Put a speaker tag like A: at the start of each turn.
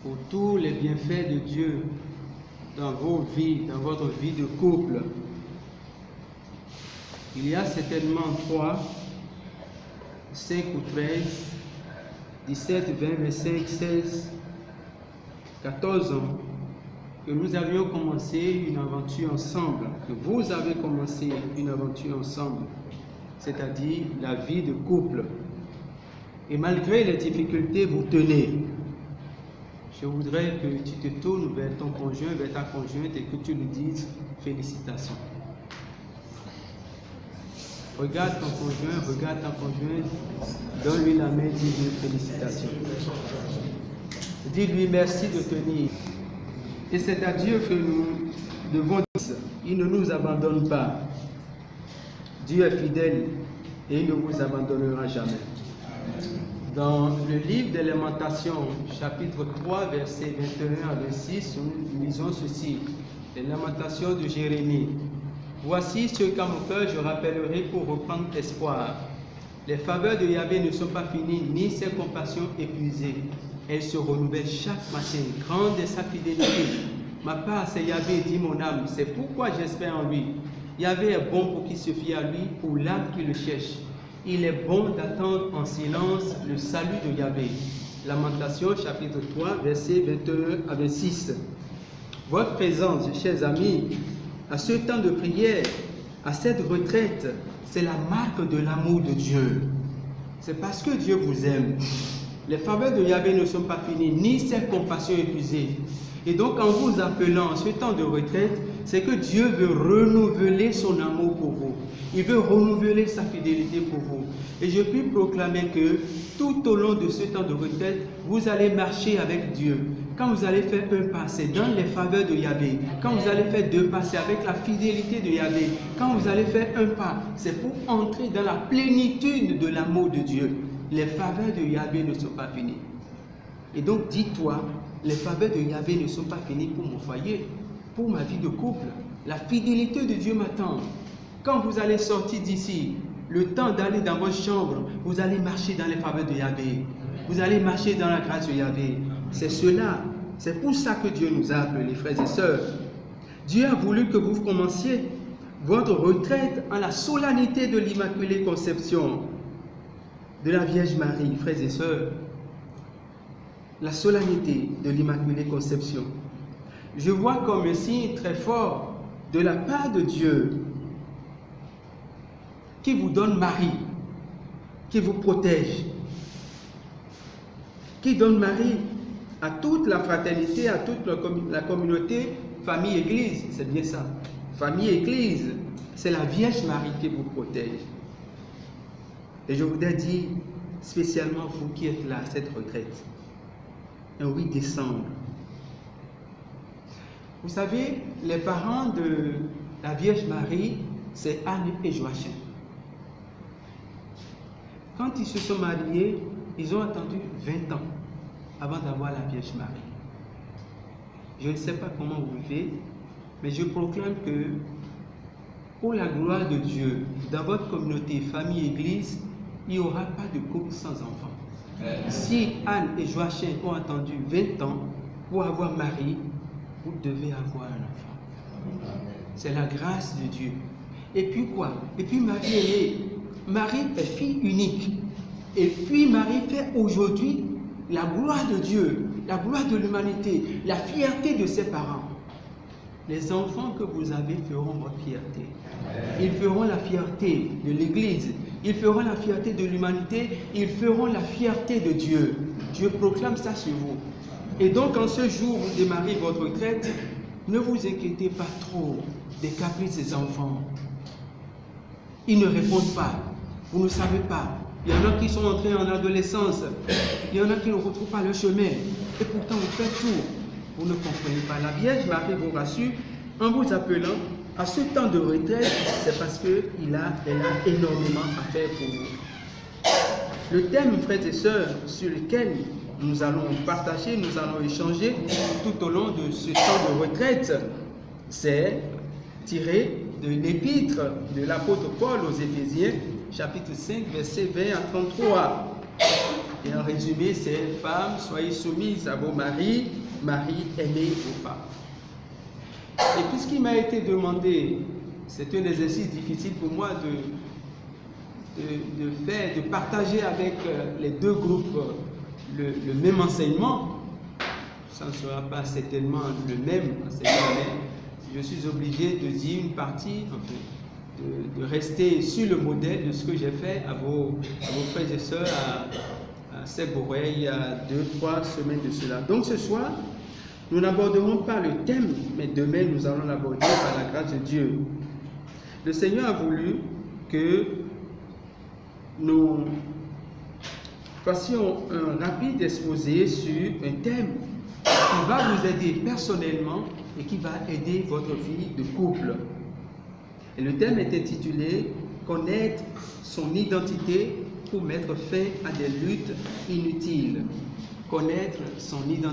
A: pour tous les bienfaits de Dieu dans vos vies, dans votre vie de couple. Il y a certainement 3, 5 ou 13, 17, 20, 25, 16, 14 ans que nous avions commencé une aventure ensemble, que vous avez commencé une aventure ensemble, c'est-à-dire la vie de couple. Et malgré les difficultés, vous tenez. Je voudrais que tu te tournes vers ton conjoint, vers ta conjointe et que tu lui dises félicitations. Regarde ton conjoint, regarde ta conjointe, donne-lui la main, dis-lui félicitations. Dis-lui merci de tenir. Et c'est à Dieu que nous devons dire, il ne nous abandonne pas. Dieu est fidèle et il ne vous abandonnera jamais. Dans le livre des Lamentations, chapitre 3, versets 21 à 26, nous lisons ceci, les Lamentations de Jérémie. Voici ce qu'à mon cœur je rappellerai pour reprendre espoir. Les faveurs de Yahvé ne sont pas finies, ni ses compassions épuisées. Elles se renouvellent chaque matin. Grande est sa fidélité. Ma part, c'est Yahvé, dit mon âme. C'est pourquoi j'espère en lui. Yahvé est bon pour qui se fie à lui, pour l'âme qui le cherche. Il est bon d'attendre en silence le salut de Yahvé. Lamentation, chapitre 3, versets 21 à 26. Votre présence, chers amis, à ce temps de prière, à cette retraite, c'est la marque de l'amour de Dieu. C'est parce que Dieu vous aime. Les faveurs de Yahvé ne sont pas finies, ni ses compassions épuisées. Et donc, en vous appelant en ce temps de retraite, c'est que Dieu veut renouveler son amour pour vous. Il veut renouveler sa fidélité pour vous. Et je puis proclamer que tout au long de ce temps de retraite, vous allez marcher avec Dieu. Quand vous allez faire un pas, c'est dans les faveurs de Yahvé. Quand vous allez faire 2 pas, c'est avec la fidélité de Yahvé. Quand vous allez faire un pas, c'est pour entrer dans la plénitude de l'amour de Dieu. Les faveurs de Yahvé ne sont pas finies. Et donc, dis-toi, les faveurs de Yahvé ne sont pas finies pour mon foyer, pour ma vie de couple. La fidélité de Dieu m'attend. Quand vous allez sortir d'ici, le temps d'aller dans votre chambre, vous allez marcher dans les faveurs de Yahvé. Vous allez marcher dans la grâce de Yahvé. C'est cela, c'est pour ça que Dieu nous a appelés, frères et sœurs. Dieu a voulu que vous commenciez votre retraite en la solennité de l'Immaculée Conception de la Vierge Marie, frères et sœurs. La solennité de l'Immaculée Conception. Je vois comme un signe très fort de la part de Dieu qui vous donne Marie, qui vous protège, qui donne Marie à toute la fraternité, à toute la communauté, famille, église, c'est bien ça. Famille, église, c'est la Vierge Marie qui vous protège. Et je voudrais dire spécialement vous qui êtes là à cette retraite, un 8 décembre. Vous savez, les parents de la Vierge Marie, c'est Anne et Joachim. Quand ils se sont mariés, ils ont attendu 20 ans avant d'avoir la Vierge Marie. Je ne sais pas comment vous vivez, mais je proclame que pour la gloire de Dieu, dans votre communauté, famille, église, il n'y aura pas de couple sans enfant. Si Anne et Joachim ont attendu 20 ans pour avoir Marie, vous devez avoir un enfant. C'est la grâce de Dieu. Et puis quoi? Et puis Marie est née. Marie est fille unique. Et puis Marie fait aujourd'hui la gloire de Dieu, la gloire de l'humanité, la fierté de ses parents. Les enfants que vous avez feront votre fierté. Ils feront la fierté de l'Église. Ils feront la fierté de l'humanité. Ils feront la fierté de Dieu. Je proclame ça sur vous. Et donc, en ce jour où vous démarrez votre retraite, ne vous inquiétez pas trop des caprices des enfants. Ils ne répondent pas. Vous ne savez pas. Il y en a qui sont entrés en adolescence. Il y en a qui ne retrouvent pas le chemin. Et pourtant, vous faites tout. Vous ne comprenez pas. La Vierge Marie vous rassure en vous appelant à ce temps de retraite, c'est parce qu'elle a énormément à faire pour vous. Le thème, frères et sœurs, sur lequel nous allons partager, nous allons échanger tout au long de ce temps de retraite, c'est tiré de l'épître de l'apôtre Paul aux Éphésiens, chapitre 5, versets 20 à 33. Et en résumé, c'est femmes, soyez soumises à vos maris, maris, aimez vos femmes. Et puisqu'il m'a été demandé, c'est un exercice difficile pour moi de partager avec les deux groupes le même enseignement. Ça ne sera pas certainement le même enseignement, mais je suis obligé de dire une partie, de rester sur le modèle de ce que j'ai fait à vos frères et sœurs à Sèvres il y a 2-3 semaines de cela. Donc ce soir, nous n'aborderons pas le thème, mais demain nous allons l'aborder par la grâce de Dieu. Le Seigneur a voulu que nous fassions un rapide exposé sur un thème qui va vous aider personnellement et qui va aider votre vie de couple. Et le thème est intitulé « Connaître son identité pour mettre fin à des luttes inutiles ». Connaître son identité.